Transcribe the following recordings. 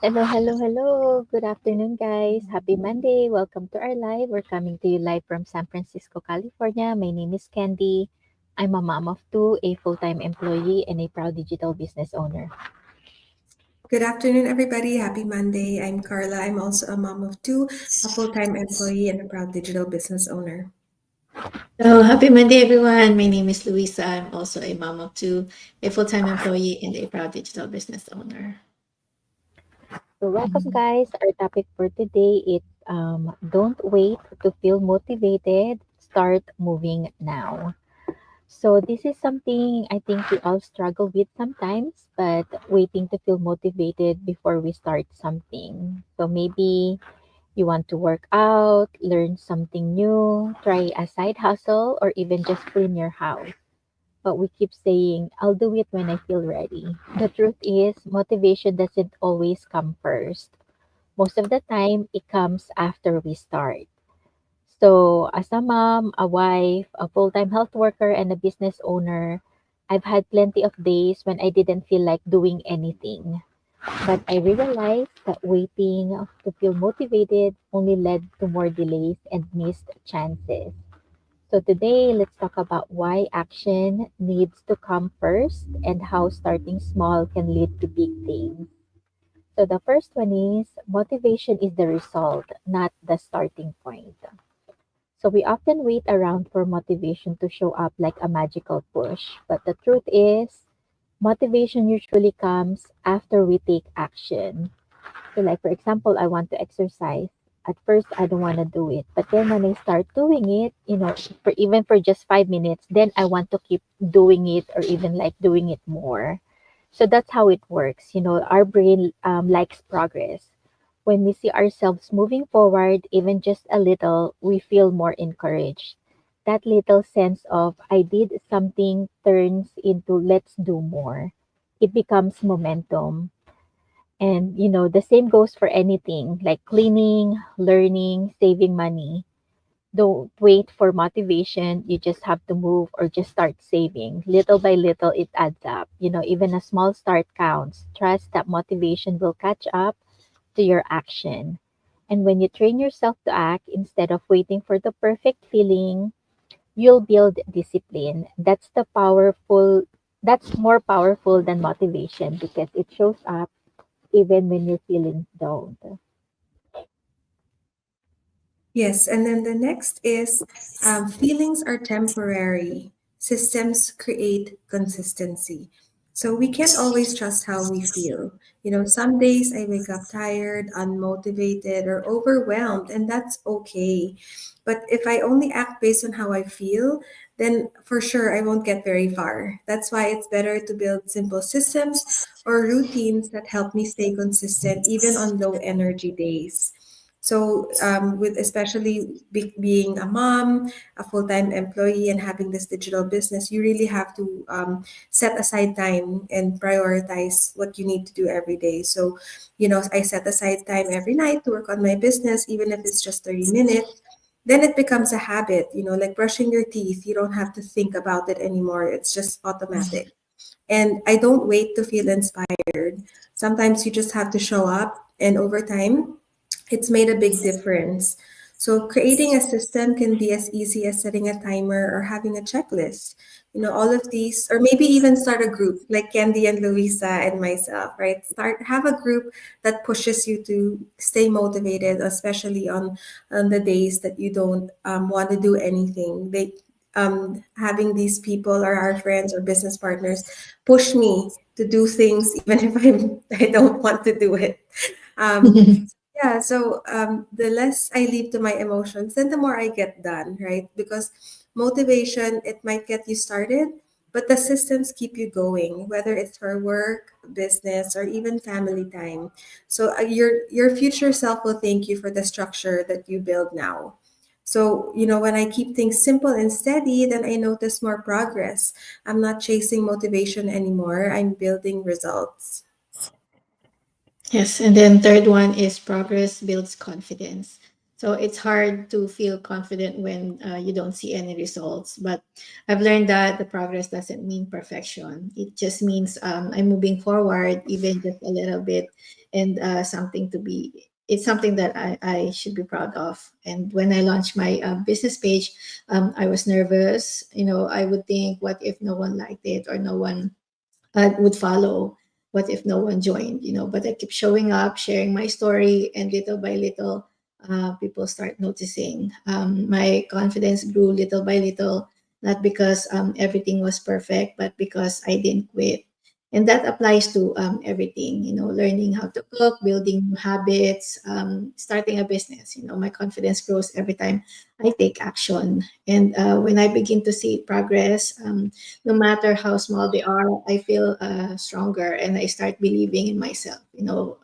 Hello, hello, hello. Good afternoon, guys. Happy Monday. Welcome to our live. We're coming to you live from San Francisco, California. My name is Candy. I'm a mom of two, a full time employee, and a proud digital business owner. Good afternoon, everybody. Happy Monday. I'm Carla. I'm also a mom of two, a full-time employee, and a proud digital business owner. So happy Monday, everyone. My name is Luisa. I'm also a mom of two, a full-time employee, and a proud digital business owner. So, welcome, guys. Our topic for today is don't wait to feel motivated. Start moving now. So, this is something I think we all struggle with sometimes, but waiting to feel motivated before we start something. So, maybe you want to work out, learn something new, try a side hustle, or even just clean your house. But we keep saying, I'll do it when I feel ready. The truth is, motivation doesn't always come first. Most of the time, it comes after we start. So, as a mom, a wife, a full time health worker, and a business owner, I've had plenty of days when I didn't feel like doing anything. But I realized that waiting to feel motivated only led to more delays and missed chances. So today, let's talk about why action needs to come first and how starting small can lead to big things. So the first one is motivation is the result, not the starting point. So we often wait around for motivation to show up like a magical push. But the truth is, motivation usually comes after we take action. So like for example, I want to exercise. At first I don't want to do it. But then when I start doing it, for even for just 5 minutes, then I want to keep doing it or even like doing it more. So that's how it works. Our brain likes progress. When we see ourselves moving forward, even just a little, we feel more encouraged. That little sense of I did something turns into let's do more. It becomes momentum. And the same goes for anything like cleaning, learning, saving money. Don't wait for motivation. You just have to move or just start saving. Little by little, it adds up. Even a small start counts. Trust that motivation will catch up to your action. And when you train yourself to act instead of waiting for the perfect feeling, you'll build discipline. That's more powerful than motivation because it shows up even when your feelings don't. Yes, and then the next is feelings are temporary, systems create consistency. So we can't always trust how we feel. Some days I wake up tired, unmotivated, or overwhelmed, and that's okay. But if I only act based on how I feel, then for sure I won't get very far. That's why it's better to build simple systems or routines that help me stay consistent even on low energy days. So, with especially being a mom, a full time employee, and having this digital business, you really have to set aside time and prioritize what you need to do every day. So, I set aside time every night to work on my business, even if it's just 30 minutes. Then it becomes a habit, like brushing your teeth. You don't have to think about it anymore, it's just automatic. And I don't wait to feel inspired. Sometimes you just have to show up, and over time, it's made a big difference. So, creating a system can be as easy as setting a timer or having a checklist. All of these, or maybe even start a group like Candy and Louisa and myself, right? Have a group that pushes you to stay motivated, especially on the days that you don't want to do anything. Having these people or our friends or business partners push me to do things even if I don't want to do it. Um, yeah, so the less I leave to my emotions, then the more I get done, right? Because motivation, it might get you started, but the systems keep you going, whether it's for work, business, or even family time. So your future self will thank you for the structure that you build now. So, when I keep things simple and steady, then I notice more progress. I'm not chasing motivation anymore. I'm building results. Yes, and then third one is progress builds confidence. So it's hard to feel confident when you don't see any results. But I've learned that the progress doesn't mean perfection. It just means I'm moving forward, even just a little bit, and something to be. It's something that I should be proud of. And when I launched my business page, I was nervous. I would think, what if no one liked it or no one would follow? What if no one joined? But I keep showing up, sharing my story, and little by little, people start noticing. My confidence grew little by little, not because everything was perfect, but because I didn't quit. And that applies to everything, learning how to cook, building new habits, starting a business. My confidence grows every time I take action. And when I begin to see progress, no matter how small they are, I feel stronger and I start believing in myself.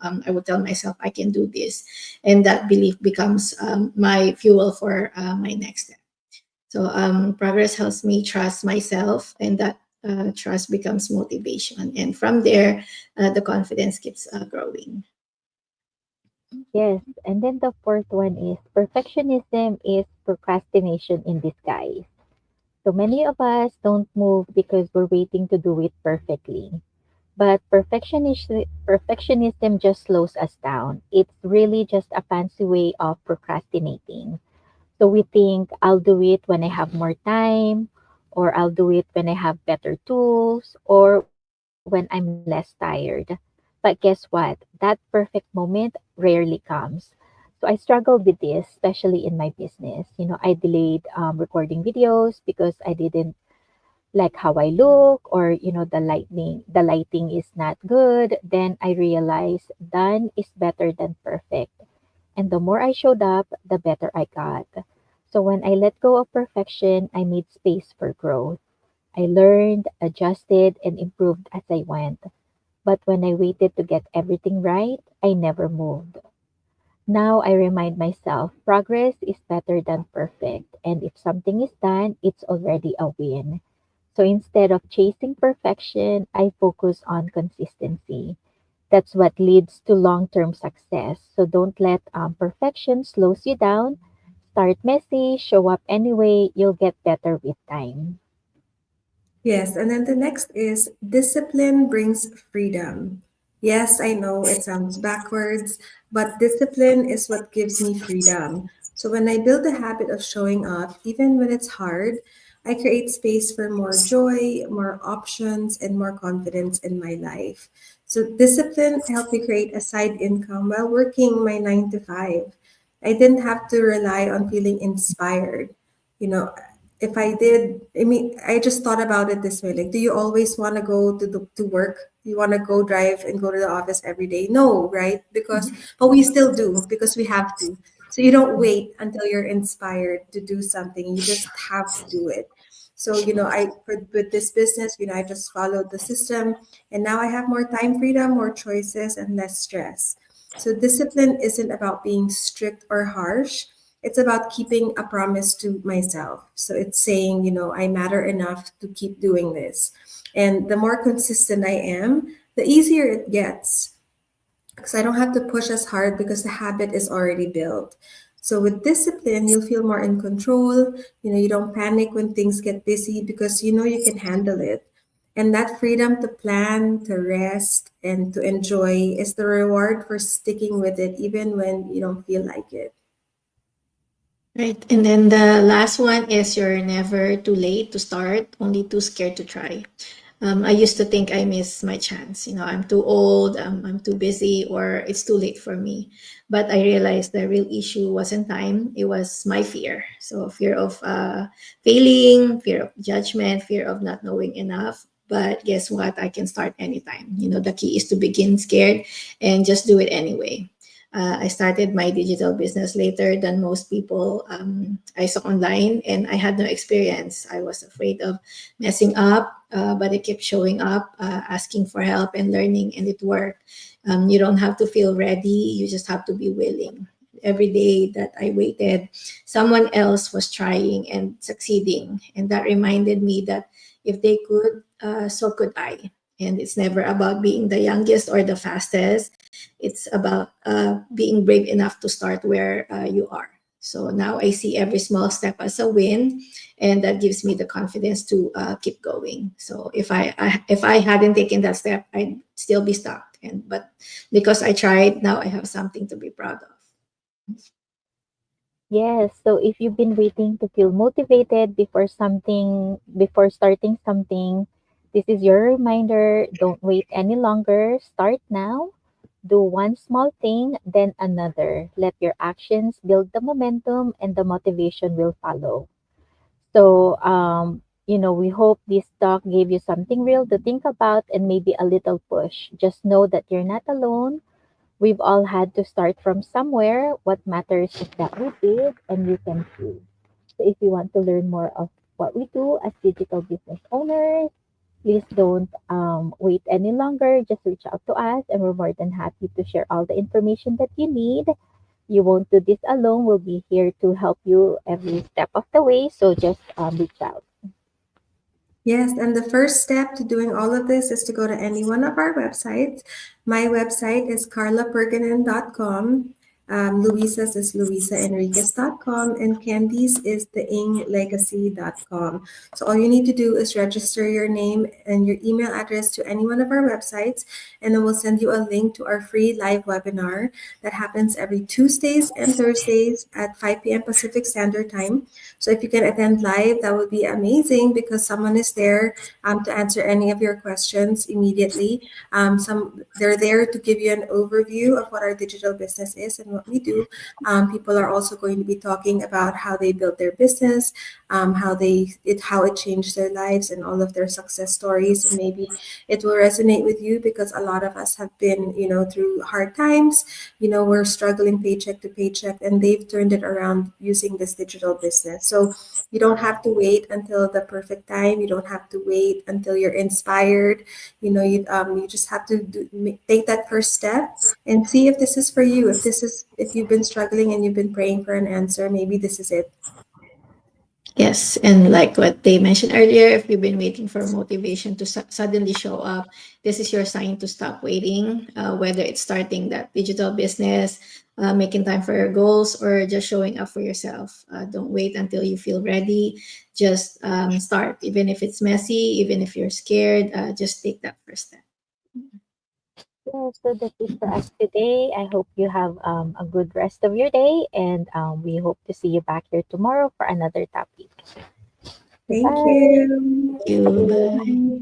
I would tell myself I can do this, and that belief becomes my fuel for my next step. So progress helps me trust myself, and that trust becomes motivation. And from there, the confidence keeps growing. Yes, and then the fourth one is perfectionism is procrastination in disguise. So many of us don't move because we're waiting to do it perfectly. But perfectionism just slows us down. It's really just a fancy way of procrastinating. So we think I'll do it when I have more time, or I'll do it when I have better tools, or when I'm less tired. But guess what? That perfect moment rarely comes. So I struggled with this, especially in my business. I delayed recording videos because I didn't like how I look, or the lighting is not good. Then I realized done is better than perfect. And the more I showed up, the better I got. So when I let go of perfection, I made space for growth. I learned, adjusted, and improved as I went. But when I waited to get everything right, I never moved. Now I remind myself progress is better than perfect. And if something is done, it's already a win. So instead of chasing perfection, I focus on consistency. That's what leads to long term success. So don't let perfection slows you down. Start messy, show up anyway, you'll get better with time. Yes, and then the next is discipline brings freedom. Yes, I know it sounds backwards, but discipline is what gives me freedom. So when I build the habit of showing up, even when it's hard, I create space for more joy, more options, and more confidence in my life. So discipline helped me create a side income while working my 9 to 5. I didn't have to rely on feeling inspired. You know, if I did, I mean, I just thought about it this way. Like, do you always want to go to work? You want to go drive and go to the office every day? No, right? But we still do because we have to. So you don't wait until you're inspired to do something. You just have to do it. So, with this business, I just followed the system, and now I have more time freedom, more choices, and less stress. So discipline isn't about being strict or harsh. It's about keeping a promise to myself. So it's saying, I matter enough to keep doing this. And the more consistent I am, the easier it gets because I don't have to push as hard because the habit is already built. So with discipline, you'll feel more in control. You don't panic when things get busy because you know you can handle it. And that freedom to plan, to rest, and to enjoy is the reward for sticking with it even when you don't feel like it. Right. And then the last one is you're never too late to start, only too scared to try. I used to think I missed my chance. I'm too old, I'm too busy, or it's too late for me. But I realized the real issue wasn't time, it was my fear. So, fear of failing, fear of judgment, fear of not knowing enough. But guess what? I can start anytime. The key is to begin scared and just do it anyway. I started my digital business later than most people I saw online, and I had no experience. I was afraid of messing up, but I kept showing up, asking for help and learning, and it worked. You don't have to feel ready, you just have to be willing. Every day that I waited, someone else was trying and succeeding. And that reminded me that if they could, so could I. And it's never about being the youngest or the fastest. It's about being brave enough to start where you are. So now I see every small step as a win, and that gives me the confidence to keep going. So if I hadn't taken that step, I'd still be stuck. But because I tried, now I have something to be proud of. Yes, so if you've been waiting to feel motivated before starting something, this is your reminder. Don't wait any longer. Start now. Do one small thing, then another. Let your actions build the momentum and the motivation will follow. So, we hope this talk gave you something real to think about and maybe a little push. Just know that you're not alone. We've all had to start from somewhere. What matters is that we did and you can too. So if you want to learn more of what we do as digital business owners, please don't wait any longer. Just reach out to us and we're more than happy to share all the information that you need. You won't do this alone. We'll be here to help you every step of the way. So just reach out. Yes, and the first step to doing all of this is to go to any one of our websites. My website is carlaperganen.com. Luisa's is luisaenriquez.com, and Candy's is theinglegacy.com. So all you need to do is register your name and your email address to any one of our websites, and then we'll send you a link to our free live webinar that happens every Tuesdays and Thursdays at 5 p.m. Pacific Standard Time. So if you can attend live, that would be amazing because someone is there to answer any of your questions immediately. They're there to give you an overview of what our digital business is and what we do. People are also going to be talking about how they built their business, how it changed their lives, and all of their success stories. And maybe it will resonate with you because a lot of us have been, through hard times. We're struggling paycheck to paycheck, and they've turned it around using this digital business. So you don't have to wait until the perfect time. You don't have to wait until you're inspired. You just have to take that first step and see if this is for you. If you've been struggling and you've been praying for an answer, maybe this is it. Yes, and like what they mentioned earlier, if you've been waiting for motivation to suddenly show up, this is your sign to stop waiting, whether it's starting that digital business, making time for your goals, or just showing up for yourself. Don't wait until you feel ready. Just start, even if it's messy, even if you're scared, just take that first step. Yeah, so that's it for us today. I hope you have a good rest of your day, and we hope to see you back here tomorrow for another topic. Thank Goodbye. you. Thank you. Bye.